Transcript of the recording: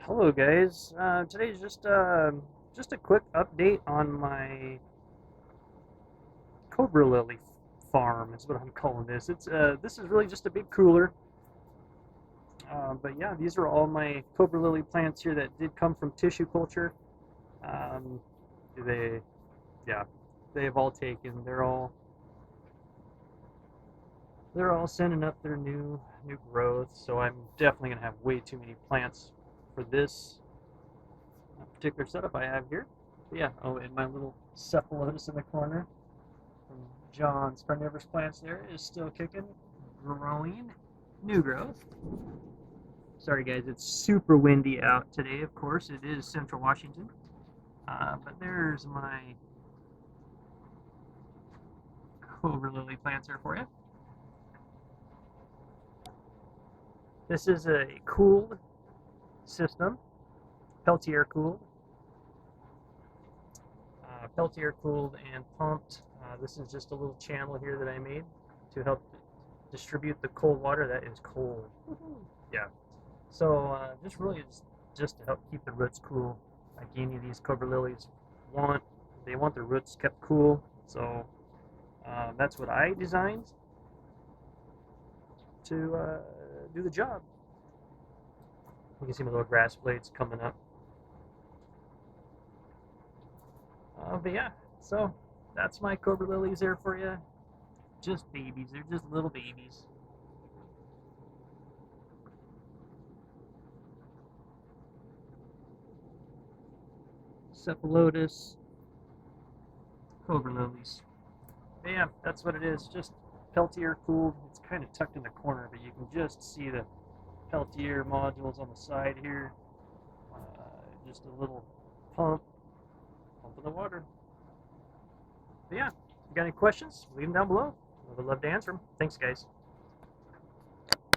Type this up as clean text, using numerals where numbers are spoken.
Hello guys. Today's just a quick update on my Cobra Lily farm. Is what I'm calling this. This is really just a big cooler. But yeah, these are all my Cobra Lily plants here that did come from tissue culture. Um, they yeah, they have all taken. They're all sending up their new growth. So I'm definitely gonna have way too many plants for this particular setup I have here. But yeah, oh, and my little cephalotus in the corner from John's Carnivorous plants there is still kicking, growing, new growth. Sorry guys, it's super windy out today. Of course, it is Central Washington. But there's my Cobra Lily plants there for you. This is a cooled system, Peltier cooled. Peltier cooled and pumped. This is just a little channel here that I made to help distribute the cold water. That is cold. Yeah. So just really just to help keep the roots cool. Like any of these Cobra Lilies they want their roots kept cool. So that's what I designed to do the job. You can see my little grass blades coming up. But yeah, so that's my Cobra Lilies there for you. Just babies. They're just little babies. Cephalotus, Cobra Lilies. But yeah, that's what it is. Just Peltier cooled. It's kind of tucked in the corner, but you can just see the Peltier modules on the side here. Just a little pump, pumping the water. But yeah, if you got any questions, leave them down below. I would love to answer them. Thanks, guys.